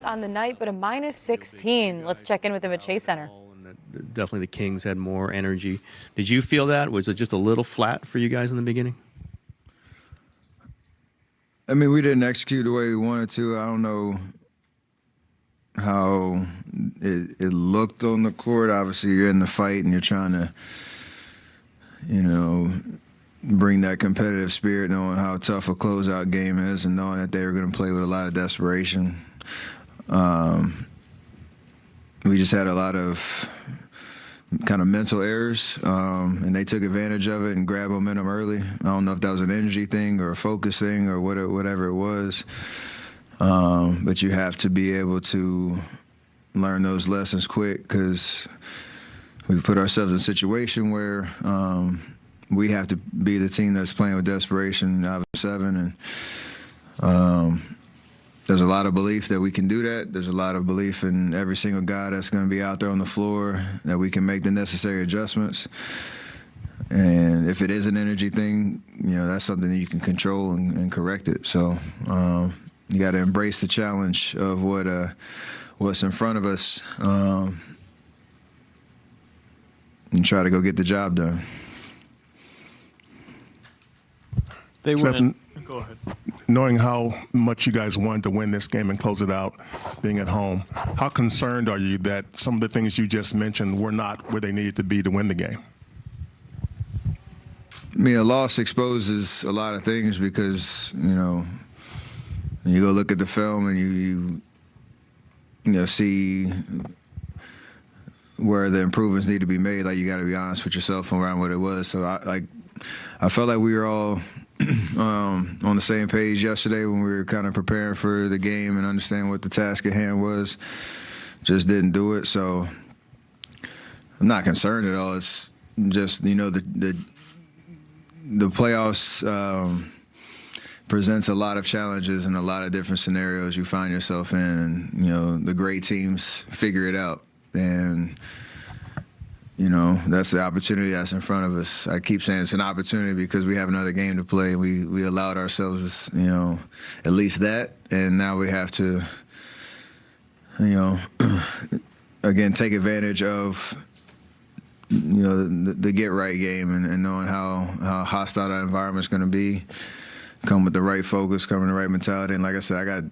on the night, but a minus 16. Let's check in with him at Chase Center. Definitely the Kings had more energy. Did you feel that? Was it just a little flat for you guys in the beginning? I mean, we didn't execute the way we wanted to. I don't know how it looked on the court. Obviously, you're in the fight and you're trying to, bring that competitive spirit, knowing how tough a closeout game is and knowing that they were going to play with a lot of desperation. We just had a lot of kind of mental errors, and they took advantage of it and grabbed momentum early. I don't know if that was an energy thing or a focus thing or whatever it was, but you have to be able to learn those lessons quick because we put ourselves in a situation where we have to be the team that's playing with desperation out of 7, and there's a lot of belief that we can do that. There's a lot of belief in every single guy that's going to be out there on the floor that we can make the necessary adjustments. And if it is an energy thing, that's something that you can control and correct it. So you got to embrace the challenge of what's in front of us and try to go get the job done. They win. Go ahead. Knowing how much you guys wanted to win this game and close it out, being at home, how concerned are you that some of the things you just mentioned were not where they needed to be to win the game? I mean, a loss exposes a lot of things because, when you go look at the film and you see where the improvements need to be made, like you got to be honest with yourself around what it was. So I felt like we were all on the same page yesterday when we were kind of preparing for the game and understanding what the task at hand was. Just didn't do it. So I'm not concerned at all. It's just, the playoffs presents a lot of challenges and a lot of different scenarios you find yourself in. And, the great teams figure it out. And that's the opportunity that's in front of us. I keep saying it's an opportunity because we have another game to play. We allowed ourselves, at least that, and now we have to, again, take advantage of, the get right game and knowing how hostile that environment's going to be. Come with the right focus, come with the right mentality, and like I said, I got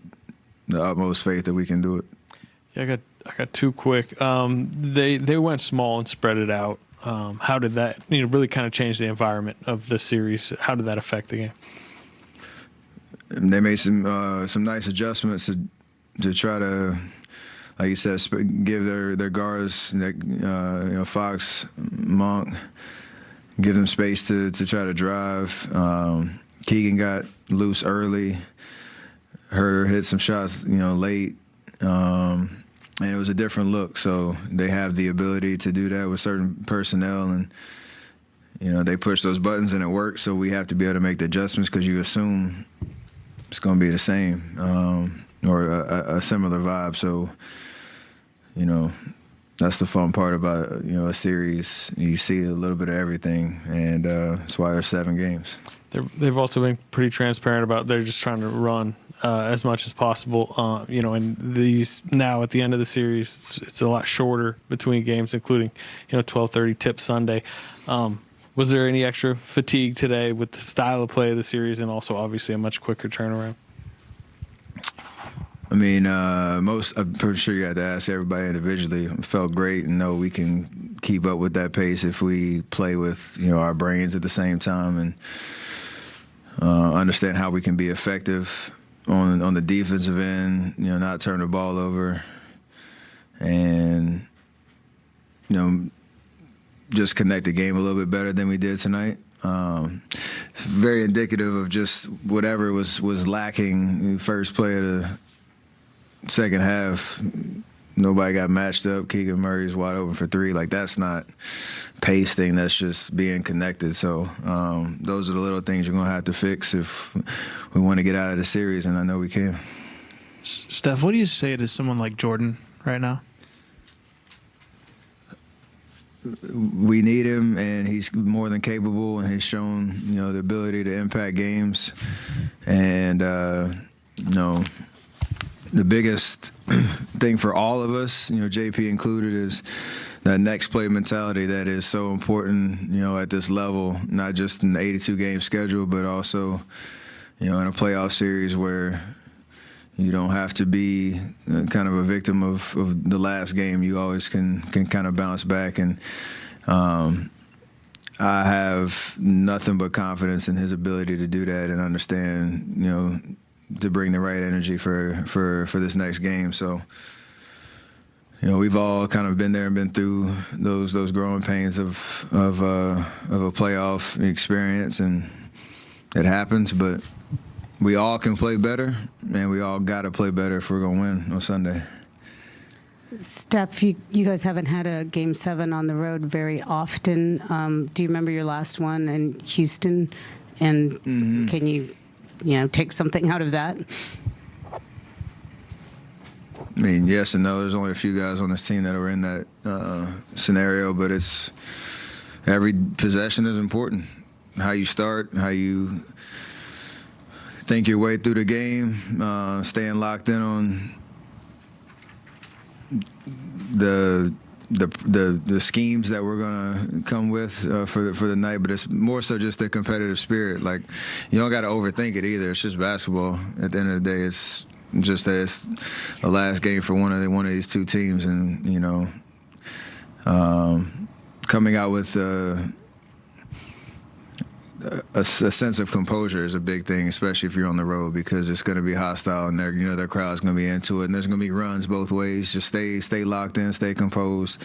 the utmost faith that we can do it. Yeah, I got two quick. They went small and spread it out. How did that really kind of change the environment of the series? How did that affect the game? They made some nice adjustments to try to, like you said, give their guards, Fox, Monk, give them space to try to drive. Keegan got loose early. Herter hit some shots, late. And it was a different look, so they have the ability to do that with certain personnel, and they push those buttons and it works. So we have to be able to make the adjustments because you assume it's going to be the same or a similar vibe. So that's the fun part about a series. You see a little bit of everything, and that's why there's 7 games. They've also been pretty transparent about they're just trying to run as much as possible. And these now at the end of the series, it's a lot shorter between games, including 12:30 tip Sunday. Was there any extra fatigue today with the style of play of the series, and also obviously a much quicker turnaround? I mean, I'm pretty sure you had to ask everybody individually. It felt great and know we can keep up with that pace if we play with our brains at the same time and understand how we can be effective on the defensive end, not turn the ball over, and just connect the game a little bit better than we did tonight. It's very indicative of just whatever was lacking in the first play of the second half. Nobody got matched up. Keegan Murray's wide open for 3. Like, that's not pace thing. That's just being connected. So those are the little things you're going to have to fix if we want to get out of the series, and I know we can. Steph, what do you say to someone like Jordan right now? We need him, and he's more than capable, and he's shown, the ability to impact games. And, the biggest thing for all of us, JP included, is that next play mentality that is so important, at this level, not just in the 82-game schedule, but also, in a playoff series where you don't have to be kind of a victim of the last game. You always can kind of bounce back. And I have nothing but confidence in his ability to do that and understand, to bring the right energy for this next game. So, we've all kind of been there and been through those growing pains of a playoff experience, and it happens. But we all can play better, and we all got to play better if we're going to win on Sunday. Steph, you guys haven't had a Game 7 on the road very often. Do you remember your last one in Houston? And can you take something out of that? I mean, yes and no. There's only a few guys on this team that were in that scenario, but every possession is important. How you start, how you think your way through the game, staying locked in on the schemes that we're gonna come with for the night, but it's more so just the competitive spirit. Like, you don't got to overthink it either. It's just basketball. At the end of the day, it's just that it's the last game for one of these two teams, and coming out with a sense of composure is a big thing, especially if you're on the road, because it's going to be hostile, and their crowd's going to be into it, and there's going to be runs both ways. Just stay locked in, stay composed.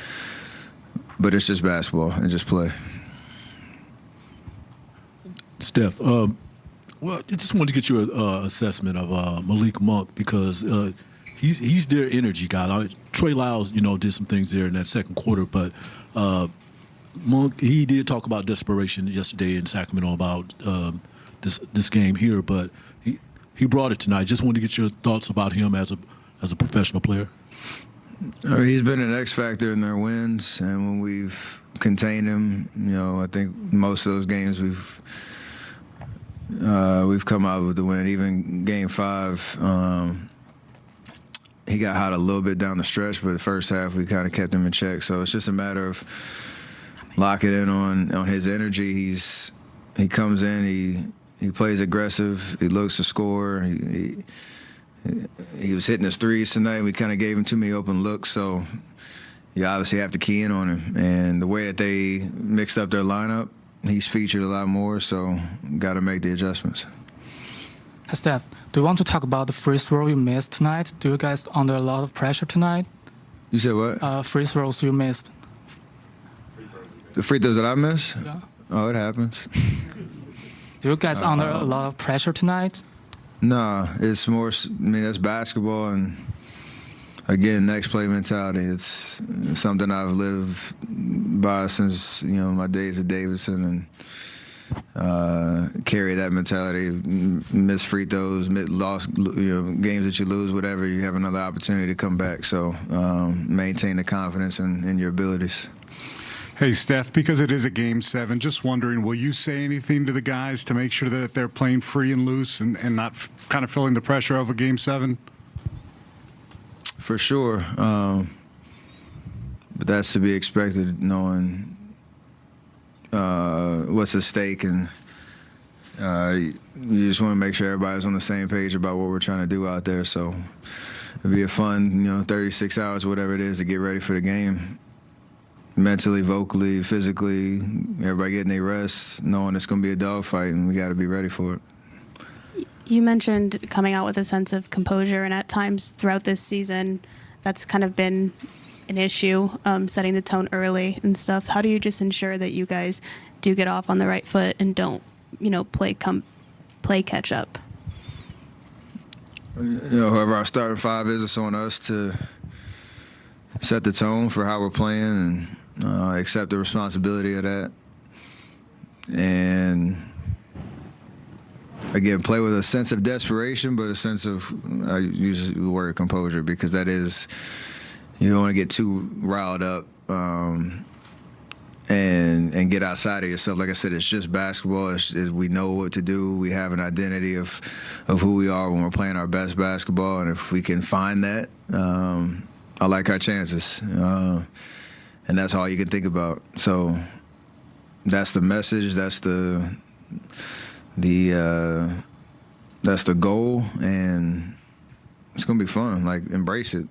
But it's just basketball, and just play. Steph, well, I just wanted to get your assessment of Malik Monk, because he's their energy guy. Trey Lyles, did some things there in that second quarter, but Monk, he did talk about desperation yesterday in Sacramento about this game here, but he brought it tonight. Just wanted to get your thoughts about him as a professional player. He's been an X factor in their wins, and when we've contained him, I think most of those games we've come out with the win. Even Game 5, he got hot a little bit down the stretch, but the first half we kind of kept him in check. So it's just a matter of locking in on his energy. He comes in, he plays aggressive, he looks to score. He was hitting his threes tonight. We kind of gave him too many open looks, so you obviously have to key in on him. And the way that they mixed up their lineup, he's featured a lot more, so got to make the adjustments. Steph, do you want to talk about the free throw you missed tonight? Do you guys under a lot of pressure tonight? You said what? Free throws you missed. The free throws that I missed? Yeah. Oh, it happens. Do you guys under a lot of pressure tonight? Nah, it's more, that's basketball, and again, next play mentality. It's something I've lived by since, my days at Davidson, and carry that mentality. Miss free throws, lost, games that you lose, whatever, you have another opportunity to come back. So maintain the confidence in your abilities. Hey, Steph, because it is a Game 7, just wondering, will you say anything to the guys to make sure that they're playing free and loose and not kind of feeling the pressure of a Game 7? For sure. But that's to be expected, knowing what's at stake, and you just want to make sure everybody's on the same page about what we're trying to do out there. So it'll be a fun, 36 hours, whatever it is, to get ready for the game. Mentally, vocally, physically, everybody getting their rest, knowing it's going to be a dogfight, and we got to be ready for it. You mentioned coming out with a sense of composure, and at times throughout this season, that's kind of been an issue, setting the tone early and stuff. How do you just ensure that you guys do get off on the right foot and don't, play catch up? Whoever our starting five is, it's on us to set the tone for how we're playing and accept the responsibility of that. And again, play with a sense of desperation, but a sense of, I use the word composure, because that is, you don't want to get too riled up. And and get outside of yourself. Like I said, it's just basketball. We know what to do. We have an identity of who we are when we're playing our best basketball, and if we can find that, I like our chances. And that's all you can think about. So that's the message. That's the goal, and it's gonna be fun. Like, embrace it.